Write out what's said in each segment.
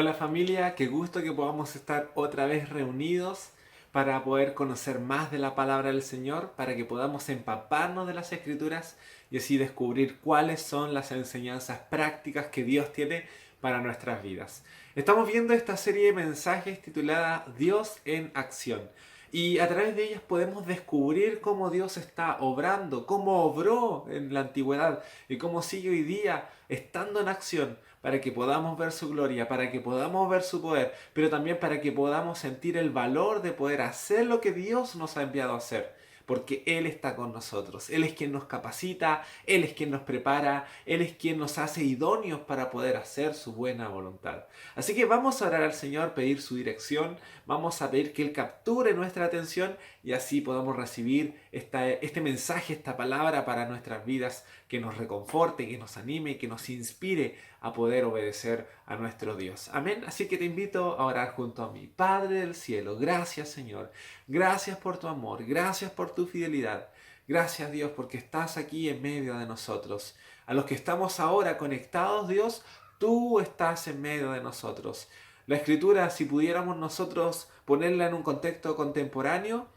Hola familia, qué gusto que podamos estar otra vez reunidos para poder conocer más de la palabra del Señor, para que podamos empaparnos de las Escrituras y así descubrir cuáles son las enseñanzas prácticas que Dios tiene para nuestras vidas. Estamos viendo esta serie de mensajes titulada Dios en acción. Y a través de ellas podemos descubrir cómo Dios está obrando, cómo obró en la antigüedad y cómo sigue hoy día estando en acción para que podamos ver su gloria, para que podamos ver su poder, pero también para que podamos sentir el valor de poder hacer lo que Dios nos ha enviado a hacer. Porque Él está con nosotros. Él es quien nos capacita, Él es quien nos prepara, Él es quien nos hace idóneos para poder hacer su buena voluntad. Así que vamos a orar al Señor, pedir su dirección, vamos a pedir que Él capture nuestra atención y así podamos recibir este mensaje, esta palabra para nuestras vidas, que nos reconforte, que nos anime, que nos inspire a poder obedecer a nuestro Dios. Amén. Así que te invito a orar junto a mí. Padre del cielo, gracias Señor. Gracias por tu amor, gracias por tu fidelidad. Gracias Dios porque estás aquí en medio de nosotros. A los que estamos ahora conectados, Dios, tú estás en medio de nosotros. La escritura, si pudiéramos nosotros ponerla en un contexto contemporáneo,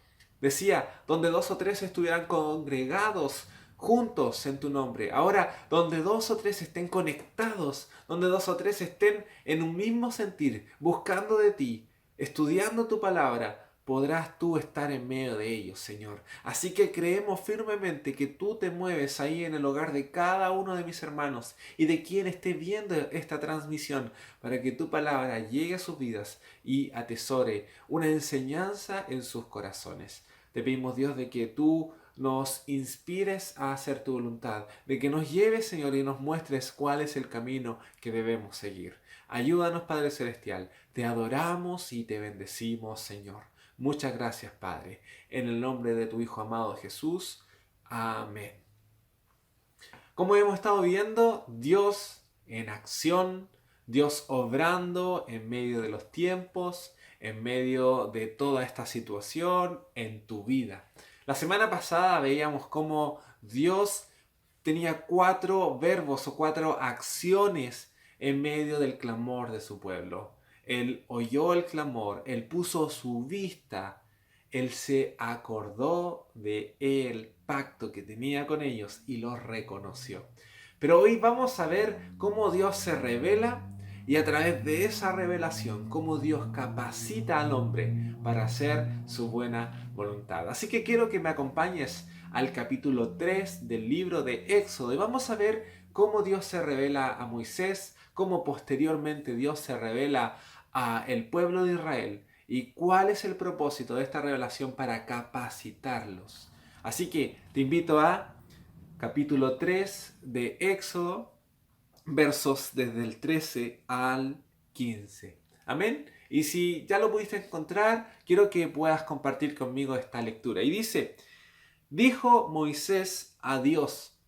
decía, donde dos o tres estuvieran congregados juntos en tu nombre. Ahora, donde dos o tres estén conectados, donde dos o tres estén en un mismo sentir, buscando de ti, estudiando tu palabra, podrás tú estar en medio de ellos, Señor. Así que creemos firmemente que tú te mueves ahí en el hogar de cada uno de mis hermanos y de quien esté viendo esta transmisión, para que tu palabra llegue a sus vidas y atesore una enseñanza en sus corazones. Te pedimos, Dios, de que tú nos inspires a hacer tu voluntad, de que nos lleves, Señor, y nos muestres cuál es el camino que debemos seguir. Ayúdanos, Padre Celestial. Te adoramos y te bendecimos, Señor. Muchas gracias, Padre. En el nombre de tu Hijo amado Jesús. Amén. Como hemos estado viendo, Dios en acción, Dios obrando en medio de los tiempos, en medio de toda esta situación en tu vida. La semana pasada veíamos cómo Dios tenía 4 verbos o 4 acciones en medio del clamor de su pueblo. Él oyó el clamor, él puso su vista, él se acordó de el pacto que tenía con ellos y los reconoció. Pero hoy vamos a ver cómo Dios se revela y a través de esa revelación, cómo Dios capacita al hombre para hacer su buena voluntad. Así que quiero que me acompañes al capítulo 3 del libro de Éxodo y vamos a ver cómo Dios se revela a Moisés, cómo posteriormente Dios se revela a el pueblo de Israel y cuál es el propósito de esta revelación para capacitarlos. Así que te invito a capítulo 3 de Éxodo, versos desde el 13 al 15. Amén. Y si ya lo pudiste encontrar, quiero que puedas compartir conmigo esta lectura. Y dice: dijo Moisés a Dios: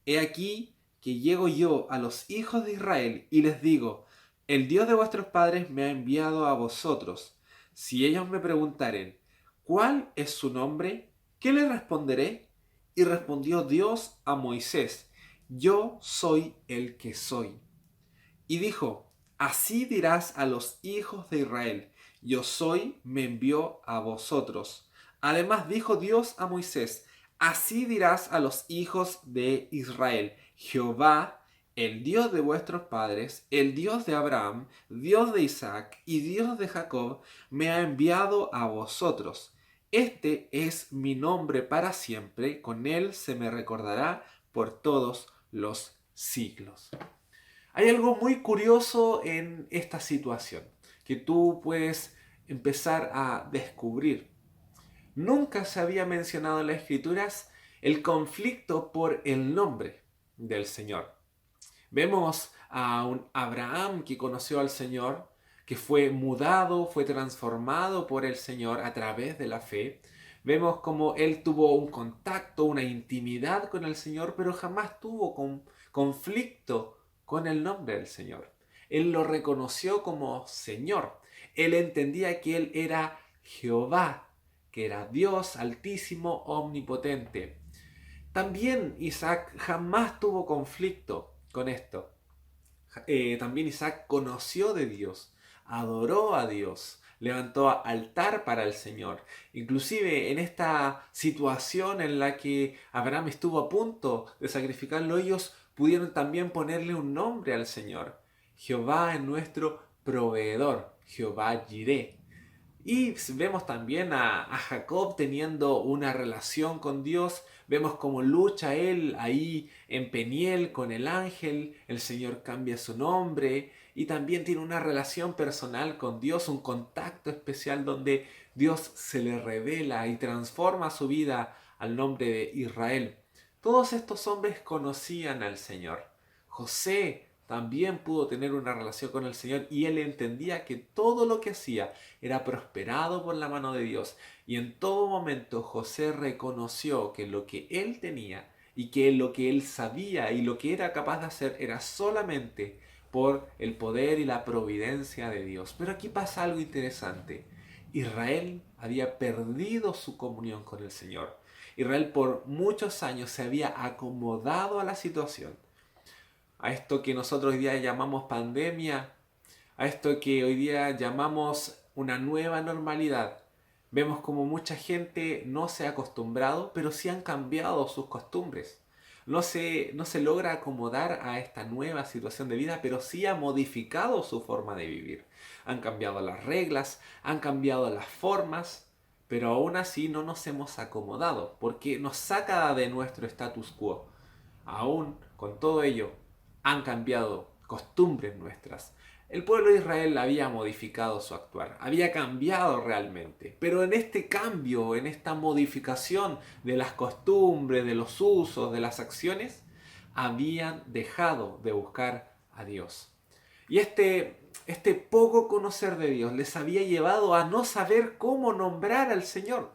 he aquí que llego yo a los hijos de Israel y les digo: el Dios de vuestros padres me ha enviado a vosotros. Si ellos me preguntaren: ¿cuál es su nombre?, ¿qué les responderé? Y respondió Dios a Moisés: yo soy el que soy. Y dijo: así dirás a los hijos de Israel: yo soy, me envió a vosotros. Además dijo Dios a Moisés: así dirás a los hijos de Israel: Jehová, el Dios de vuestros padres, el Dios de Abraham, Dios de Isaac y Dios de Jacob, me ha enviado a vosotros. Este es mi nombre para siempre, con él se me recordará por todos los siglos. Hay algo muy curioso en esta situación que tú puedes empezar a descubrir. Nunca se había mencionado en las escrituras el conflicto por el nombre del Señor. Vemos a un Abraham que conoció al Señor, que fue mudado, fue transformado por el Señor a través de la fe. Vemos como él tuvo un contacto, una intimidad con el Señor, pero jamás tuvo conflicto con el nombre del Señor. Él lo reconoció como Señor. Él entendía que Él era Jehová, que era Dios altísimo, omnipotente. También Isaac jamás tuvo conflicto con esto. También Isaac conoció de Dios. adoró a Dios, levantó altar para el Señor. Inclusive en esta situación en la que Abraham estuvo a punto de sacrificarlo, ellos pudieron también ponerle un nombre al Señor. Jehová es nuestro proveedor, Jehová Jireh. Y vemos también a Jacob teniendo una relación con Dios. Vemos cómo lucha él ahí en Peniel con el ángel. El Señor cambia su nombre. Y también tiene una relación personal con Dios, un contacto especial donde Dios se le revela y transforma su vida al nombre de Israel. Todos estos hombres conocían al Señor. José también pudo tener una relación con el Señor y él entendía que todo lo que hacía era prosperado por la mano de Dios. Y en todo momento José reconoció que lo que él tenía y que lo que él sabía y lo que era capaz de hacer era solamente por el poder y la providencia de Dios. Pero aquí pasa algo interesante. Israel había perdido su comunión con el Señor. Israel por muchos años se había acomodado a la situación, a esto que nosotros hoy día llamamos pandemia, a esto que hoy día llamamos una nueva normalidad. Vemos como mucha gente no se ha acostumbrado, pero sí han cambiado sus costumbres. No se logra acomodar a esta nueva situación de vida, pero sí ha modificado su forma de vivir. Han cambiado las reglas, han cambiado las formas, pero aún así no nos hemos acomodado, porque nos saca de nuestro status quo. Aún con todo ello, han cambiado costumbres nuestras. El pueblo de Israel había modificado su actuar, había cambiado realmente, pero en este cambio, en esta modificación de las costumbres, de los usos, de las acciones, habían dejado de buscar a Dios. Y este poco conocer de Dios les había llevado a no saber cómo nombrar al Señor.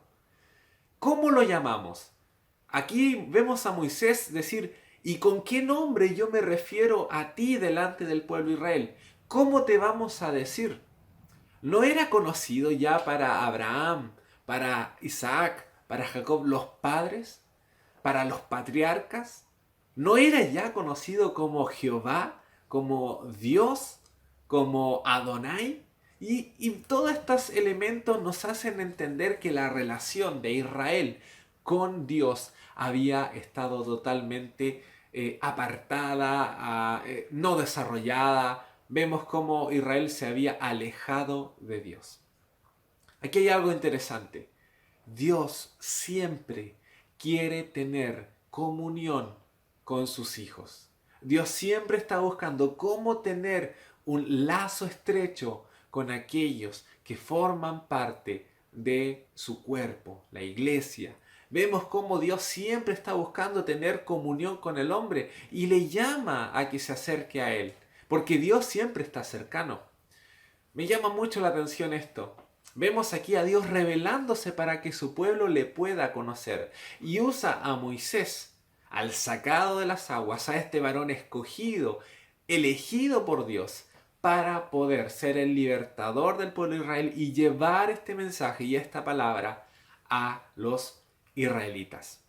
¿Cómo lo llamamos? Aquí vemos a Moisés decir, ¿y con qué nombre yo me refiero a ti delante del pueblo de Israel? ¿Cómo te vamos a decir? ¿No era conocido ya para Abraham, para Isaac, para Jacob los padres, para los patriarcas? ¿No era ya conocido como Jehová, como Dios, como Adonai? Y todos estos elementos nos hacen entender que la relación de Israel con Dios había estado totalmente apartada, no desarrollada. Vemos cómo Israel se había alejado de Dios. Aquí hay algo interesante. Dios siempre quiere tener comunión con sus hijos. Dios siempre está buscando cómo tener un lazo estrecho con aquellos que forman parte de su cuerpo, la iglesia. Vemos cómo Dios siempre está buscando tener comunión con el hombre y le llama a que se acerque a él, porque Dios siempre está cercano. Me llama mucho la atención esto. Vemos aquí a Dios revelándose para que su pueblo le pueda conocer. Y usa a Moisés, al sacado de las aguas, a este varón escogido, elegido por Dios, para poder ser el libertador del pueblo de Israel y llevar este mensaje y esta palabra a los israelitas.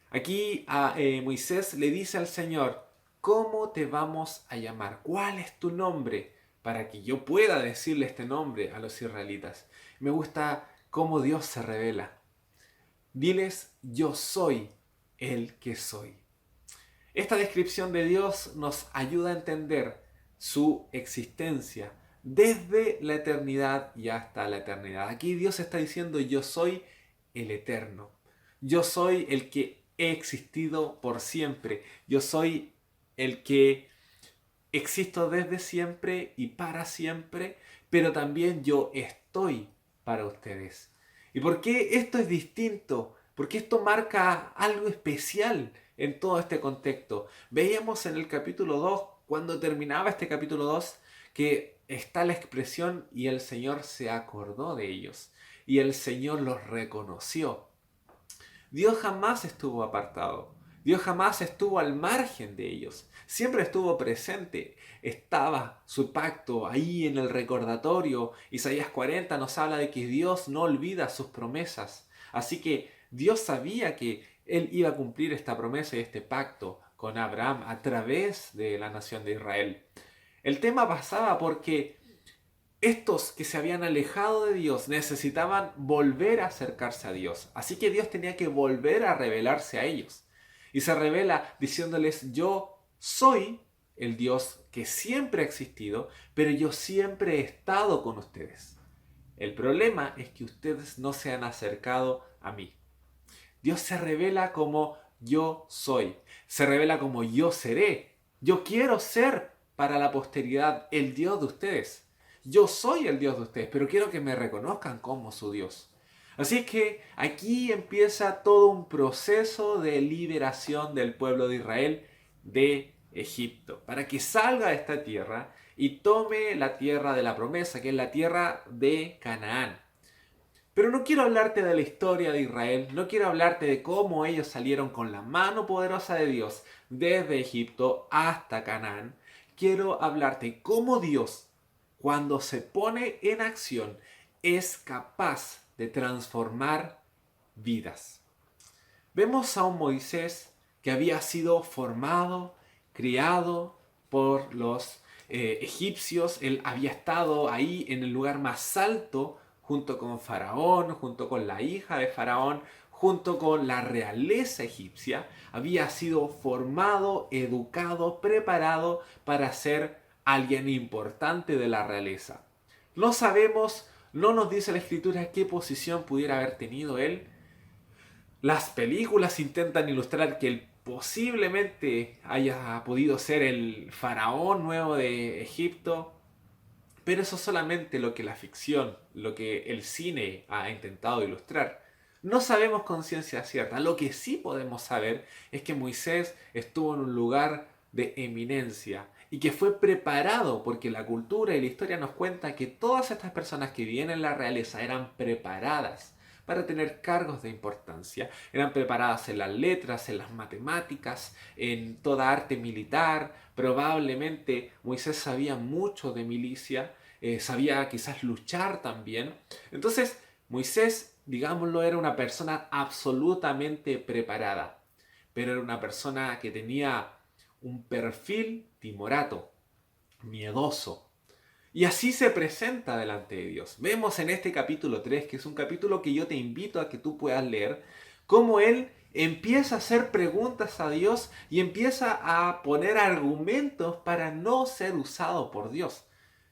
Aquí a Moisés le dice al Señor, ¿cómo te vamos a llamar? ¿Cuál es tu nombre? Para que yo pueda decirle este nombre a los israelitas. Me gusta cómo Dios se revela. Diles, yo soy el que soy. Esta descripción de Dios nos ayuda a entender su existencia desde la eternidad y hasta la eternidad. Aquí Dios está diciendo, yo soy el eterno. Yo soy el que he existido por siempre. Yo soy el que existo desde siempre y para siempre, pero también yo estoy para ustedes. ¿Y por qué esto es distinto? Porque esto marca algo especial en todo este contexto. Veíamos en el capítulo 2, cuando terminaba este capítulo 2, que está la expresión y el Señor se acordó de ellos y el Señor los reconoció. Dios jamás estuvo apartado. Dios jamás estuvo al margen de ellos. Siempre estuvo presente. Estaba su pacto ahí en el recordatorio. Isaías 40 nos habla de que Dios no olvida sus promesas. Así que Dios sabía que Él iba a cumplir esta promesa y este pacto con Abraham a través de la nación de Israel. El tema pasaba porque estos que se habían alejado de Dios necesitaban volver a acercarse a Dios. Así que Dios tenía que volver a revelarse a ellos. Y se revela diciéndoles, yo soy el Dios que siempre ha existido, pero yo siempre he estado con ustedes. El problema es que ustedes no se han acercado a mí. Dios se revela como yo soy. Se revela como yo seré. Yo quiero ser para la posteridad el Dios de ustedes. Yo soy el Dios de ustedes, pero quiero que me reconozcan como su Dios. Así es que aquí empieza todo un proceso de liberación del pueblo de Israel de Egipto, para que salga de esta tierra y tome la tierra de la promesa, que es la tierra de Canaán. Pero no quiero hablarte de la historia de Israel, no quiero hablarte de cómo ellos salieron con la mano poderosa de Dios desde Egipto hasta Canaán. Quiero hablarte cómo Dios, cuando se pone en acción, es capaz de transformar vidas. Vemos a un Moisés que había sido formado, criado por los egipcios. Él había estado ahí en el lugar más alto, junto con Faraón, junto con la hija de Faraón, junto con la realeza egipcia. Había sido formado, educado, preparado para ser alguien importante de la realeza. No sabemos, no nos dice la escritura qué posición pudiera haber tenido él. Las películas intentan ilustrar que él posiblemente haya podido ser el faraón nuevo de Egipto, pero eso es solamente lo que la ficción, lo que el cine ha intentado ilustrar. No sabemos con ciencia cierta. Lo que sí podemos saber es que Moisés estuvo en un lugar de eminencia y que fue preparado, porque la cultura y la historia nos cuenta que todas estas personas que vivían en la realeza eran preparadas para tener cargos de importancia. Eran preparadas en las letras, en las matemáticas, en toda arte militar. Probablemente Moisés sabía mucho de milicia, sabía quizás luchar también. Entonces Moisés, digámoslo, era una persona absolutamente preparada, pero era una persona que tenía un perfil timorato, miedoso. Y así se presenta delante de Dios. Vemos en este capítulo 3, que es un capítulo que yo te invito a que tú puedas leer, cómo él empieza a hacer preguntas a Dios y empieza a poner argumentos para no ser usado por Dios.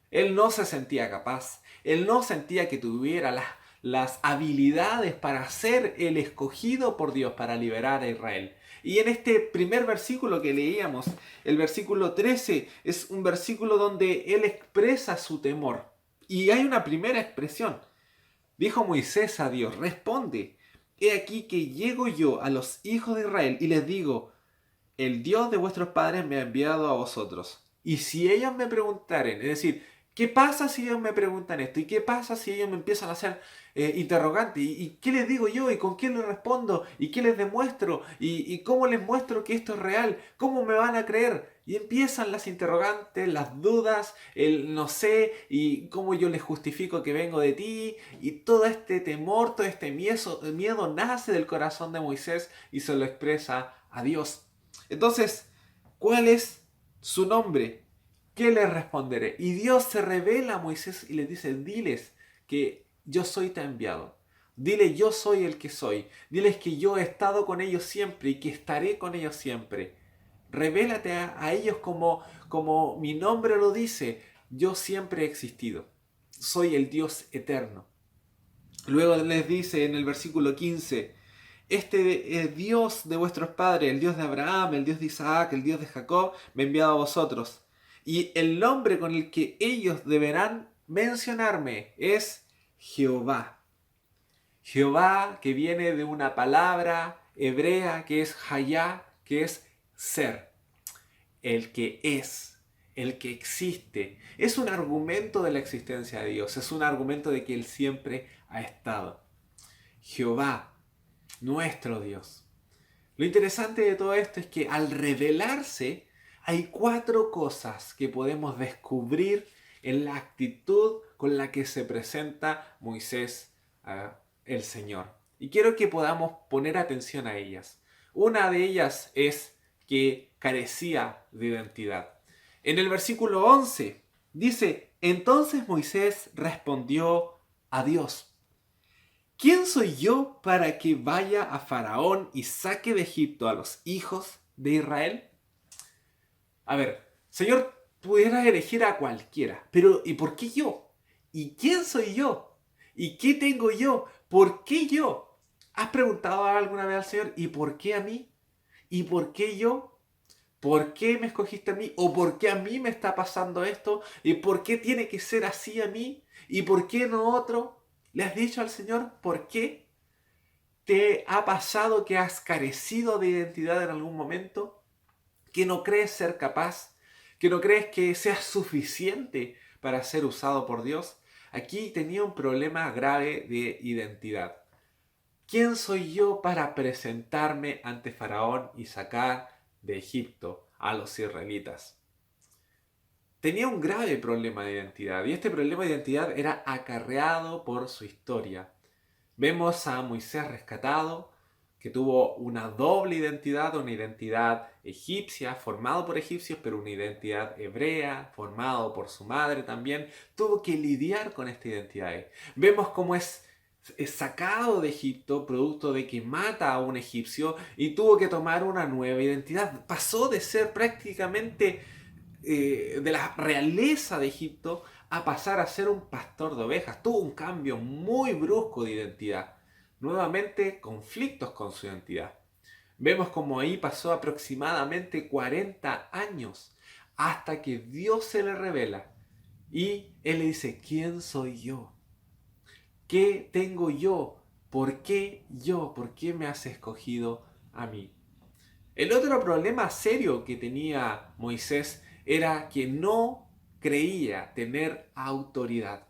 Él no se sentía capaz, él no sentía que tuviera las habilidades para ser el escogido por Dios para liberar a Israel. Y en este primer versículo que leíamos, el versículo 13, es un versículo donde él expresa su temor. Y hay una primera expresión. Dijo Moisés a Dios, responde, he aquí que llego yo a los hijos de Israel y les digo, el Dios de vuestros padres me ha enviado a vosotros. Y si ellos me preguntaren, es decir, ¿qué pasa si ellos me preguntan esto? ¿Y qué pasa si ellos me empiezan a hacer interrogantes? ¿Y qué les digo yo? ¿Y con qué les respondo? ¿Y qué les demuestro? ¿Y cómo les muestro que esto es real? ¿Cómo me van a creer? Y empiezan las interrogantes, las dudas, el no sé, y cómo yo les justifico que vengo de ti. Y todo este temor, todo este miedo nace del corazón de Moisés y se lo expresa a Dios. Entonces, ¿cuál es su nombre? ¿Qué les responderé? Y Dios se revela a Moisés y le dice, diles que yo soy te enviado. Dile, yo soy el que soy. Diles que yo he estado con ellos siempre y que estaré con ellos siempre. Revélate a ellos como mi nombre lo dice. Yo siempre he existido. Soy el Dios eterno. Luego les dice en el versículo 15, este Dios de vuestros padres, el Dios de Abraham, el Dios de Isaac, el Dios de Jacob, me ha enviado a vosotros. Y el nombre con el que ellos deberán mencionarme es Jehová. Jehová, que viene de una palabra hebrea que es Hayá, que es ser. El que es, el que existe. Es un argumento de la existencia de Dios, es un argumento de que Él siempre ha estado. Jehová, nuestro Dios. Lo interesante de todo esto es que al revelarse hay 4 cosas que podemos descubrir en la actitud con la que se presenta Moisés a el Señor. Y quiero que podamos poner atención a ellas. Una de ellas es que carecía de identidad. En el versículo 11 dice, Entonces Moisés respondió a Dios: ¿Quién soy yo para que vaya a Faraón y saque de Egipto a los hijos de Israel? A ver, Señor, pudieras elegir a cualquiera, pero ¿y por qué yo? ¿Y quién soy yo? ¿Y qué tengo yo? ¿Por qué yo? ¿Has preguntado alguna vez al Señor, ¿y por qué a mí? ¿Y por qué yo? ¿Por qué me escogiste a mí? ¿O por qué a mí me está pasando esto? ¿Y por qué tiene que ser así a mí? ¿Y por qué no otro? ¿Le has dicho al Señor por qué? ¿Te ha pasado que has carecido de identidad en algún momento? ¿Que no crees ser capaz? ¿Que no crees que seas suficiente para ser usado por Dios? Aquí tenía un problema grave de identidad. ¿Quién soy yo para presentarme ante Faraón y sacar de Egipto a los israelitas? Tenía un grave problema de identidad y este problema de identidad era acarreado por su historia. Vemos a Moisés rescatado, que tuvo una doble identidad, una identidad egipcia, formado por egipcios, pero una identidad hebrea, formado por su madre también. Tuvo que lidiar con esta identidad. Vemos cómo es sacado de Egipto, producto de que mata a un egipcio y tuvo que tomar una nueva identidad. Pasó de ser prácticamente de la realeza de Egipto a pasar a ser un pastor de ovejas. Tuvo un cambio muy brusco de identidad. Nuevamente conflictos con su identidad. Vemos como ahí pasó aproximadamente 40 años hasta que Dios se le revela y él le dice: ¿quién soy yo? ¿Qué tengo yo? ¿Por qué yo? ¿Por qué me has escogido a mí? El otro problema serio que tenía Moisés era que no creía tener autoridad.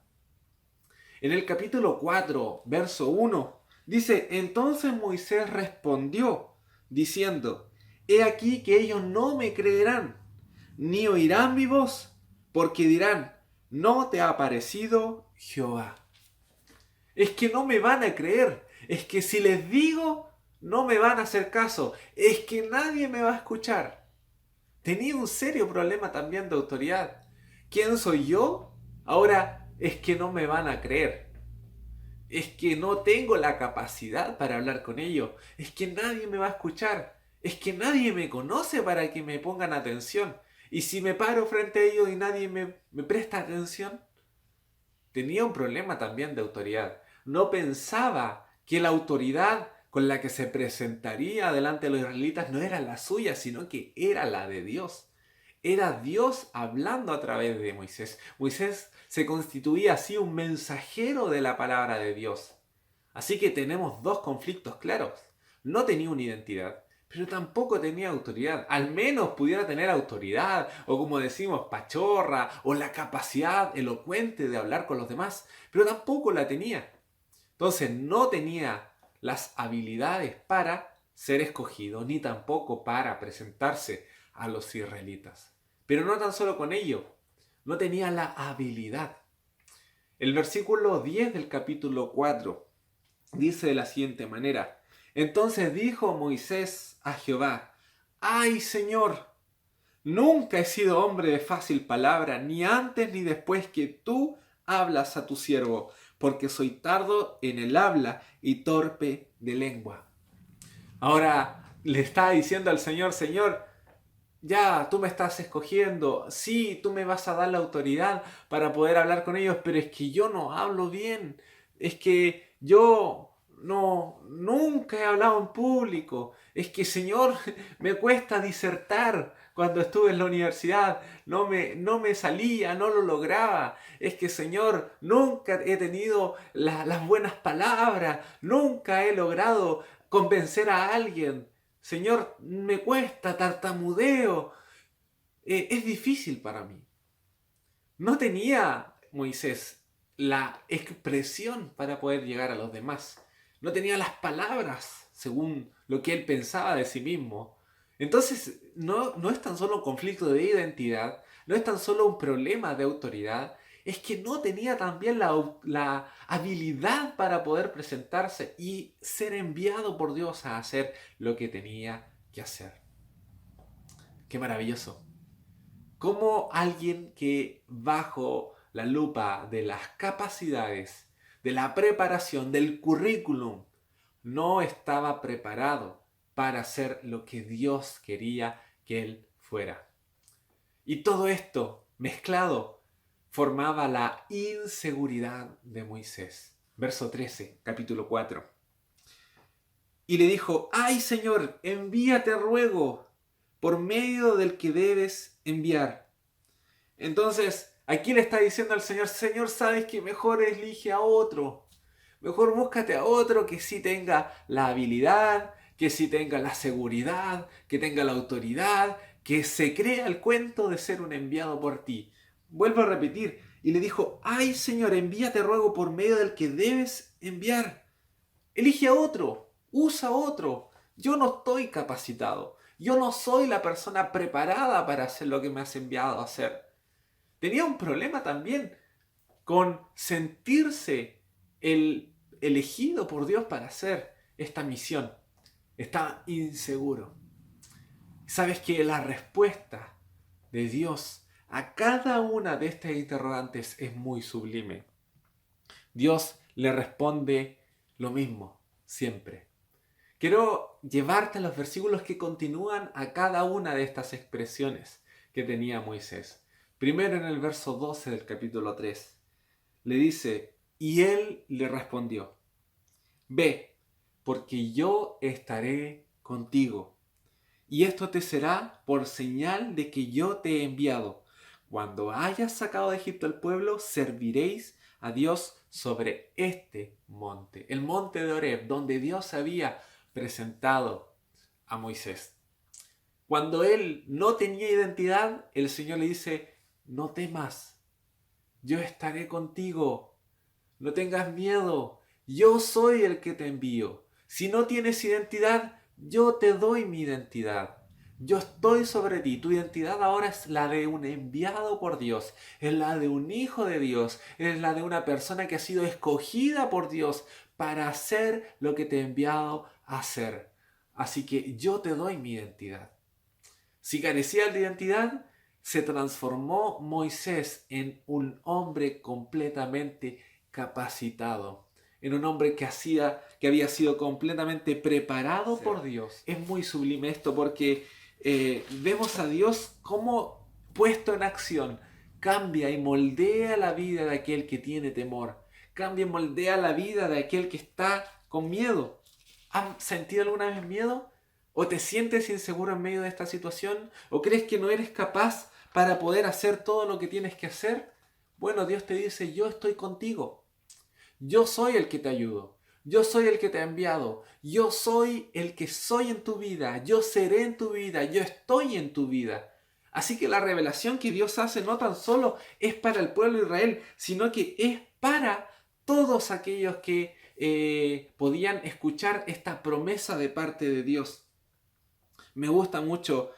En el capítulo 4, verso 1, dice: Entonces Moisés respondió, diciendo: He aquí que ellos no me creerán, ni oirán mi voz, porque dirán: No te ha aparecido Jehová. Es que no me van a creer. Es que si les digo, no me van a hacer caso. Es que nadie me va a escuchar. Tenía un serio problema también de autoridad. ¿Quién soy yo? Ahora es que no me van a creer. Es que no tengo la capacidad para hablar con ellos. Es que nadie me va a escuchar. Es que nadie me conoce para que me pongan atención. Y si me paro frente a ellos y nadie me presta atención, tenía un problema también de autoridad. No pensaba que la autoridad con la que se presentaría delante de los israelitas no era la suya, sino que era la de Dios. Era Dios hablando a través de Moisés. Moisés se constituía así un mensajero de la palabra de Dios. Así que tenemos dos conflictos claros. No tenía una identidad, pero tampoco tenía autoridad. Al menos pudiera tener autoridad, o como decimos, pachorra, o la capacidad elocuente de hablar con los demás, pero tampoco la tenía. Entonces no tenía las habilidades para ser escogido, ni tampoco para presentarse a los israelitas. Pero no tan solo con ello, no tenía la habilidad. El versículo 10 del capítulo 4 dice de la siguiente manera: Entonces dijo Moisés a Jehová: ¡Ay, Señor! Nunca he sido hombre de fácil palabra, ni antes ni después que tú hablas a tu siervo, porque soy tardo en el habla y torpe de lengua. Ahora le está diciendo al Señor: Señor, ya, tú me estás escogiendo, sí, tú me vas a dar la autoridad para poder hablar con ellos, pero es que yo no hablo bien, es que yo nunca he hablado en público, es que, Señor, me cuesta disertar cuando estuve en la universidad, no me salía, no lo lograba, es que, Señor, nunca he tenido las buenas palabras, nunca he logrado convencer a alguien. Señor, me cuesta, tartamudeo, es difícil para mí. No tenía Moisés la expresión para poder llegar a los demás. No tenía las palabras según lo que él pensaba de sí mismo. Entonces, no es tan solo un conflicto de identidad, no es tan solo un problema de autoridad, es que no tenía también la habilidad para poder presentarse y ser enviado por Dios a hacer lo que tenía que hacer. Qué maravilloso. Cómo alguien que bajo la lupa de las capacidades, de la preparación, del currículum, no estaba preparado para hacer lo que Dios quería que él fuera. Y todo esto mezclado formaba la inseguridad de Moisés. Verso 13, capítulo 4. Y le dijo: ¡ay, Señor, envíate, ruego, por medio del que debes enviar! Entonces, aquí le está diciendo al Señor: Señor, sabes que mejor elige a otro. Mejor búscate a otro que sí tenga la habilidad, que sí tenga la seguridad, que tenga la autoridad, que se crea el cuento de ser un enviado por ti. Vuelvo a repetir. Y le dijo: ¡ay, Señor, envíate, ruego, por medio del que debes enviar! Elige a otro, usa a otro. Yo no estoy capacitado. Yo no soy la persona preparada para hacer lo que me has enviado a hacer. Tenía un problema también con sentirse el elegido por Dios para hacer esta misión. Estaba inseguro. Sabes que la respuesta de Dios a cada una de estas interrogantes es muy sublime. Dios le responde lo mismo, siempre. Quiero llevarte a los versículos que continúan a cada una de estas expresiones que tenía Moisés. Primero, en el verso 12 del capítulo 3, le dice: y él le respondió: ve, porque yo estaré contigo, y esto te será por señal de que yo te he enviado. Cuando hayas sacado de Egipto al pueblo, serviréis a Dios sobre este monte, el monte de Horeb, donde Dios había presentado a Moisés. Cuando él no tenía identidad, el Señor le dice: no temas, yo estaré contigo, no tengas miedo, yo soy el que te envío. Si no tienes identidad, yo te doy mi identidad. Yo estoy sobre ti. Tu identidad ahora es la de un enviado por Dios, es la de un hijo de Dios, es la de una persona que ha sido escogida por Dios para hacer lo que te he enviado a hacer. Así que yo te doy mi identidad. Si carecía de identidad, se transformó Moisés en un hombre completamente capacitado, en un hombre que había sido completamente preparado por Dios. Es muy sublime esto porque vemos a Dios como, puesto en acción, cambia y moldea la vida de aquel que tiene temor, cambia y moldea la vida de aquel que está con miedo. ¿Has sentido alguna vez miedo? ¿O te sientes inseguro en medio de esta situación? ¿O crees que no eres capaz para poder hacer todo lo que tienes que hacer? Bueno, Dios te dice: yo estoy contigo. Yo soy el que te ayudo. Yo soy el que te ha enviado. Yo soy el que soy en tu vida. Yo seré en tu vida. Yo estoy en tu vida. Así que la revelación que Dios hace no tan solo es para el pueblo de Israel, sino que es para todos aquellos que podían escuchar esta promesa de parte de Dios. Me gusta mucho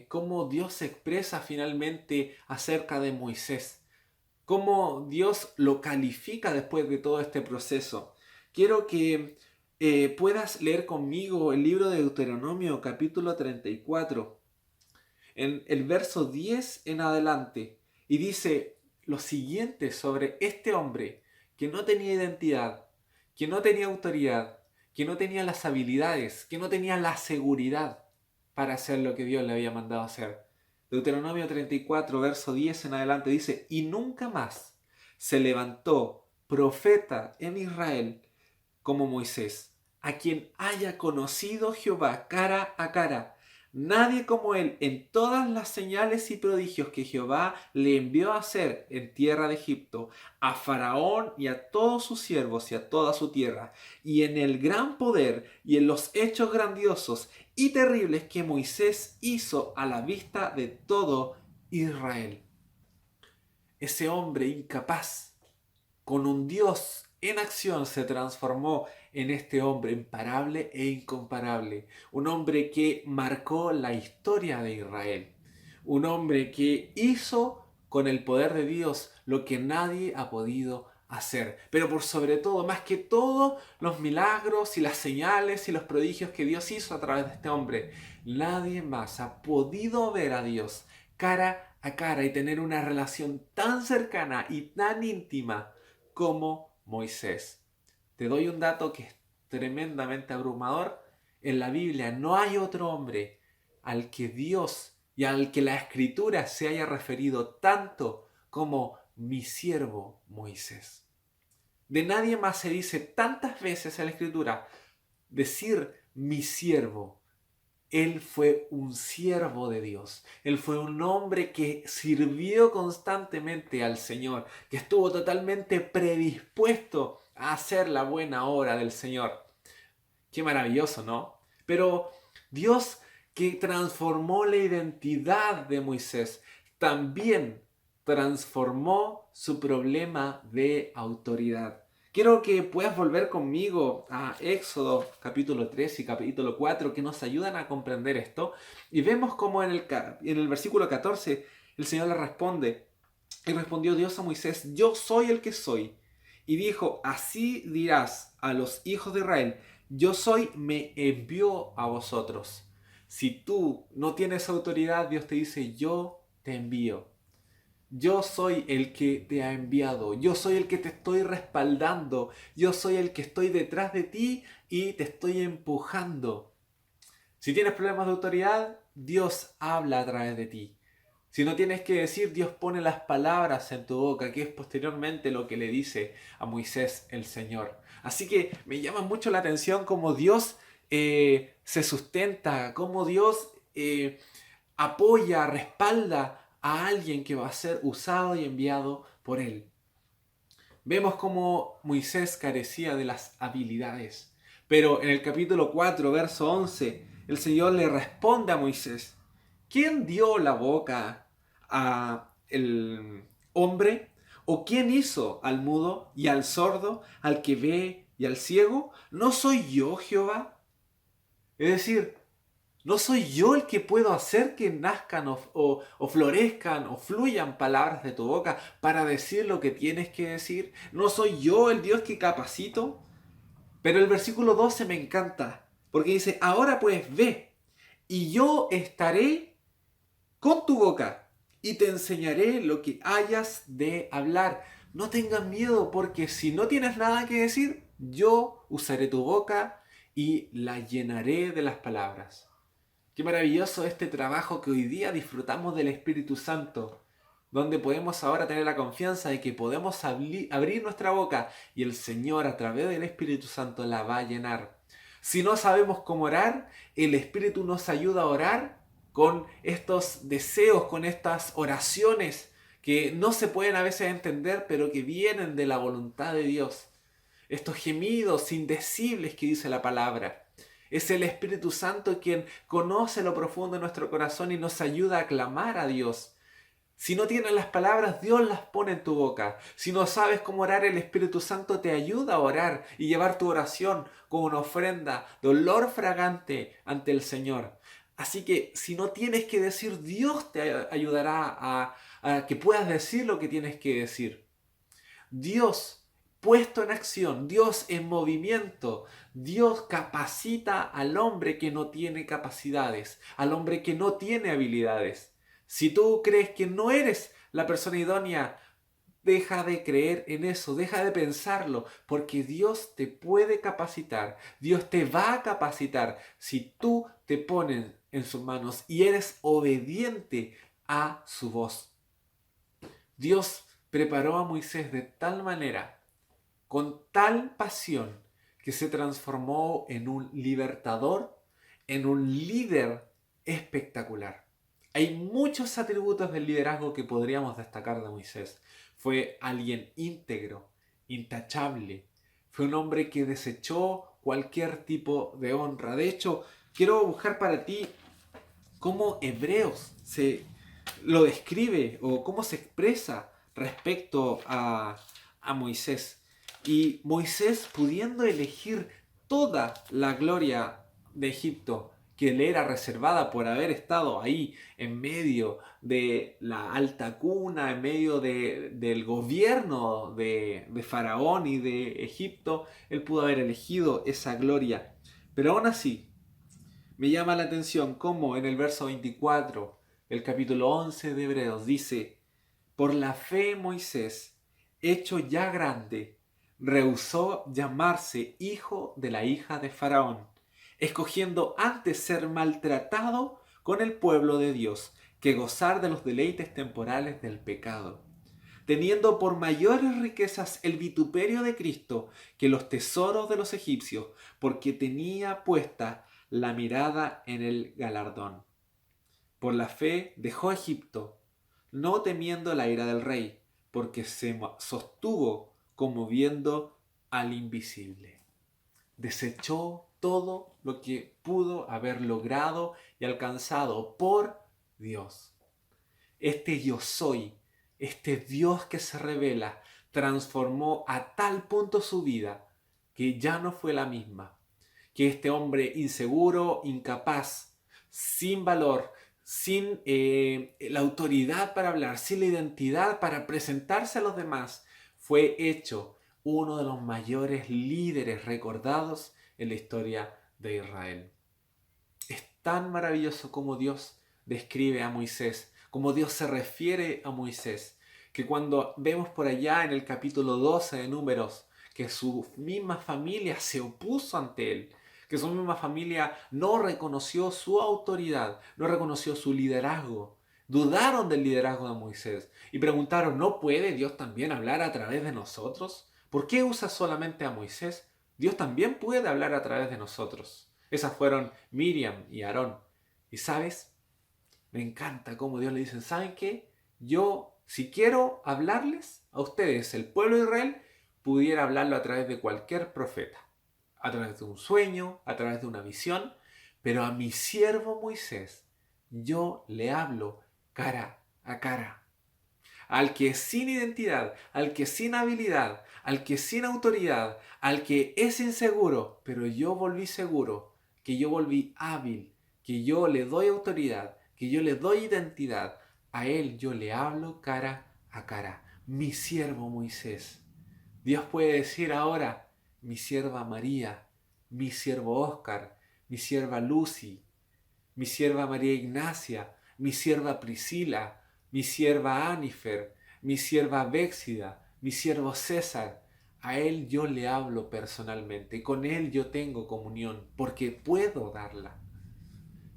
cómo Dios se expresa finalmente acerca de Moisés, cómo Dios lo califica después de todo este proceso. Quiero que puedas leer conmigo el libro de Deuteronomio capítulo 34, en el verso 10 en adelante, y dice lo siguiente sobre este hombre que no tenía identidad, que no tenía autoridad, que no tenía las habilidades, que no tenía la seguridad para hacer lo que Dios le había mandado hacer. Deuteronomio 34, verso 10 en adelante dice: y nunca más se levantó profeta en Israel como Moisés, a quien haya conocido Jehová cara a cara. Nadie como él en todas las señales y prodigios que Jehová le envió a hacer en tierra de Egipto, a Faraón y a todos sus siervos y a toda su tierra, y en el gran poder y en los hechos grandiosos y terribles que Moisés hizo a la vista de todo Israel. Ese hombre incapaz, con un Dios en acción, se transformó en este hombre imparable e incomparable. Un hombre que marcó la historia de Israel. Un hombre que hizo con el poder de Dios lo que nadie ha podido hacer. Pero por sobre todo, más que todo, los milagros y las señales y los prodigios que Dios hizo a través de este hombre. Nadie más ha podido ver a Dios cara a cara y tener una relación tan cercana y tan íntima como Moisés. Te doy un dato que es tremendamente abrumador. En la Biblia no hay otro hombre al que Dios y al que la Escritura se haya referido tanto como mi siervo Moisés. De nadie más se dice tantas veces en la Escritura decir mi siervo. Él fue un siervo de Dios. Él fue un hombre que sirvió constantemente al Señor, que estuvo totalmente predispuesto a hacer la buena obra del Señor. Qué maravilloso, ¿no? Pero Dios, que transformó la identidad de Moisés, también transformó su problema de autoridad. Quiero que puedas volver conmigo a Éxodo capítulo 3 y capítulo 4, que nos ayudan a comprender esto. Y vemos cómo en el versículo 14 el Señor le responde. Y respondió Dios a Moisés: yo soy el que soy. Y dijo: así dirás a los hijos de Israel: yo soy, me envió a vosotros. Si tú no tienes autoridad, Dios te dice: yo te envío. Yo soy el que te ha enviado. Yo soy el que te estoy respaldando. Yo soy el que estoy detrás de ti y te estoy empujando. Si tienes problemas de autoridad, Dios habla a través de ti. Si no tienes que decir, Dios pone las palabras en tu boca, que es posteriormente lo que le dice a Moisés el Señor. Así que me llama mucho la atención cómo Dios se sustenta, cómo Dios apoya, respalda a alguien que va a ser usado y enviado por él. Vemos cómo Moisés carecía de las habilidades. Pero en el capítulo 4, verso 11, el Señor le responde a Moisés: ¿quién dio la boca a el hombre? ¿O quién hizo al mudo y al sordo, al que ve y al ciego? ¿No soy yo Jehová? Es decir, ¿no soy yo el que puedo hacer que nazcan o florezcan o fluyan palabras de tu boca para decir lo que tienes que decir? ¿No soy yo el Dios que capacito? Pero el versículo 12 me encanta, porque dice: ahora pues ve, y yo estaré con tu boca y te enseñaré lo que hayas de hablar. No tengas miedo, porque si no tienes nada que decir, yo usaré tu boca y la llenaré de las palabras. Qué maravilloso este trabajo que hoy día disfrutamos del Espíritu Santo, donde podemos ahora tener la confianza de que podemos abrir nuestra boca y el Señor a través del Espíritu Santo la va a llenar. Si no sabemos cómo orar, el Espíritu nos ayuda a orar con estos deseos, con estas oraciones que no se pueden a veces entender, pero que vienen de la voluntad de Dios. Estos gemidos indecibles que dice la palabra. Es el Espíritu Santo quien conoce lo profundo de nuestro corazón y nos ayuda a clamar a Dios. Si no tienes las palabras, Dios las pone en tu boca. Si no sabes cómo orar, el Espíritu Santo te ayuda a orar y llevar tu oración como una ofrenda de olor fragante ante el Señor. Así que si no tienes que decir, Dios te ayudará a que puedas decir lo que tienes que decir. Dios puesto en acción, Dios en movimiento, Dios capacita al hombre que no tiene capacidades, al hombre que no tiene habilidades. Si tú crees que no eres la persona idónea, deja de creer en eso, deja de pensarlo, porque Dios te puede capacitar, Dios te va a capacitar si tú te pones en sus manos y eres obediente a su voz. Dios preparó a Moisés de tal manera, con tal pasión, que se transformó en un libertador, en un líder espectacular. Hay muchos atributos del liderazgo que podríamos destacar de Moisés. Fue alguien íntegro, intachable. Fue un hombre que desechó cualquier tipo de honra. De hecho, quiero buscar para ti cómo Hebreos lo describe o cómo se expresa respecto a Moisés. Y Moisés, pudiendo elegir toda la gloria de Egipto que le era reservada por haber estado ahí en medio de la alta cuna, en medio del gobierno de Faraón y de Egipto, él pudo haber elegido esa gloria. Pero aún así, me llama la atención cómo en el verso 24 el capítulo 11 de Hebreos, dice: por la fe Moisés, hecho ya grande, rehusó llamarse hijo de la hija de Faraón, escogiendo antes ser maltratado con el pueblo de Dios que gozar de los deleites temporales del pecado, teniendo por mayores riquezas el vituperio de Cristo que los tesoros de los egipcios, porque tenía puesta la mirada en el galardón. Por la fe dejó Egipto, no temiendo la ira del rey, porque se sostuvo como viendo al invisible. Desechó todo lo que pudo haber logrado y alcanzado por Dios. Este yo soy, este Dios que se revela, transformó a tal punto su vida que ya no fue la misma. Que este hombre inseguro, incapaz, sin valor, sin la autoridad para hablar, sin la identidad para presentarse a los demás, fue hecho uno de los mayores líderes recordados en la historia de Israel. Es tan maravilloso como Dios describe a Moisés, como Dios se refiere a Moisés, que cuando vemos por allá en el capítulo 12 de Números que su misma familia se opuso ante él, que su misma familia no reconoció su autoridad, no reconoció su liderazgo, dudaron del liderazgo de Moisés y preguntaron: ¿no puede Dios también hablar a través de nosotros? ¿Por qué usa solamente a Moisés? Dios también puede hablar a través de nosotros. Esas fueron Miriam y Aarón. Y sabes, me encanta cómo Dios le dice: ¿saben qué? Yo, si quiero hablarles a ustedes, el pueblo de Israel, pudiera hablarlo a través de cualquier profeta, a través de un sueño, a través de una visión, pero a mi siervo Moisés yo le hablo cara a cara. Al que es sin identidad, al que es sin habilidad, al que es sin autoridad, al que es inseguro, pero yo volví seguro, que yo volví hábil, que yo le doy autoridad, que yo le doy identidad, a él yo le hablo cara a cara. Mi siervo Moisés. Dios puede decir ahora: mi sierva María, mi siervo Óscar, mi sierva Lucy, mi sierva María Ignacia, mi sierva Priscila, mi sierva Anifer, mi sierva Béxida, mi siervo César. A él yo le hablo personalmente, con él yo tengo comunión, porque puedo darla.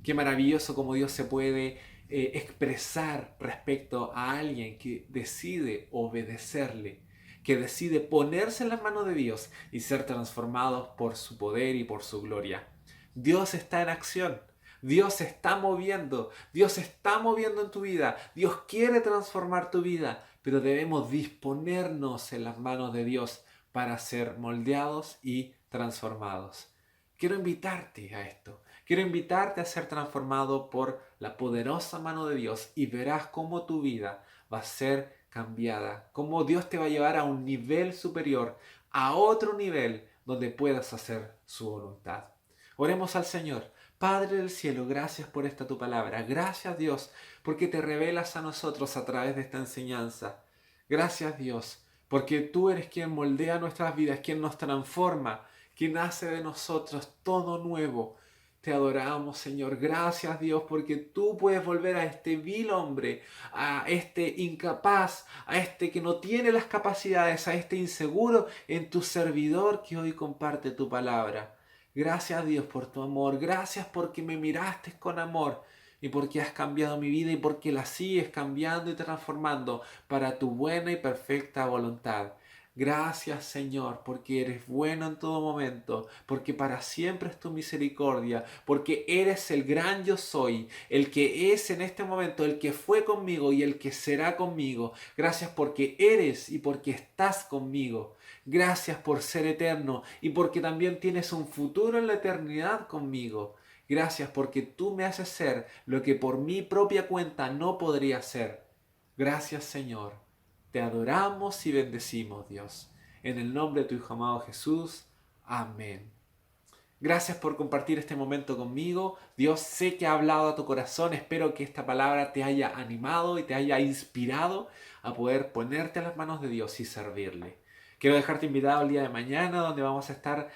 Qué maravilloso como Dios se puede expresar respecto a alguien que decide obedecerle, que decide ponerse en las manos de Dios y ser transformados por su poder y por su gloria. Dios está en acción. Dios se está moviendo, Dios se está moviendo en tu vida, Dios quiere transformar tu vida, pero debemos disponernos en las manos de Dios para ser moldeados y transformados. Quiero invitarte a esto. Quiero invitarte a ser transformado por la poderosa mano de Dios y verás cómo tu vida va a ser cambiada, cómo Dios te va a llevar a un nivel superior, a otro nivel donde puedas hacer su voluntad. Oremos al Señor. Padre del cielo, gracias por esta tu palabra. Gracias Dios porque te revelas a nosotros a través de esta enseñanza. Gracias Dios porque tú eres quien moldea nuestras vidas, quien nos transforma, quien hace de nosotros todo nuevo. Te adoramos, Señor. Gracias, Dios, porque tú puedes volver a este vil hombre, a este incapaz, a este que no tiene las capacidades, a este inseguro en tu servidor que hoy comparte tu palabra. Gracias, Dios, por tu amor. Gracias porque me miraste con amor y porque has cambiado mi vida y porque la sigues cambiando y transformando para tu buena y perfecta voluntad. Gracias, Señor, porque eres bueno en todo momento, porque para siempre es tu misericordia, porque eres el gran yo soy, el que es en este momento, el que fue conmigo y el que será conmigo. Gracias porque eres y porque estás conmigo. Gracias por ser eterno y porque también tienes un futuro en la eternidad conmigo. Gracias porque tú me haces ser lo que por mi propia cuenta no podría ser. Gracias, Señor. Te adoramos y bendecimos, Dios. En el nombre de tu Hijo amado Jesús. Amén. Gracias por compartir este momento conmigo. Dios, sé que ha hablado a tu corazón. Espero que esta palabra te haya animado y te haya inspirado a poder ponerte en las manos de Dios y servirle. Quiero dejarte invitado el día de mañana, donde vamos a estar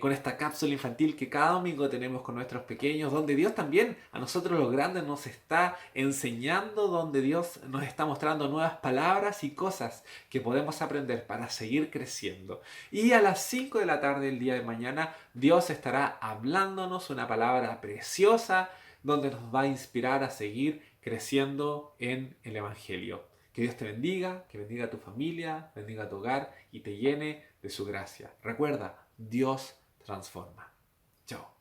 con esta cápsula infantil que cada domingo tenemos con nuestros pequeños, donde Dios también a nosotros los grandes nos está enseñando, donde Dios nos está mostrando nuevas palabras y cosas que podemos aprender para seguir creciendo. Y a las 5 de la tarde el día de mañana, Dios estará hablándonos una palabra preciosa, donde nos va a inspirar a seguir creciendo en el Evangelio. Que Dios te bendiga, que bendiga a tu familia, bendiga a tu hogar y te llene de su gracia. Recuerda, Dios transforma. Chao.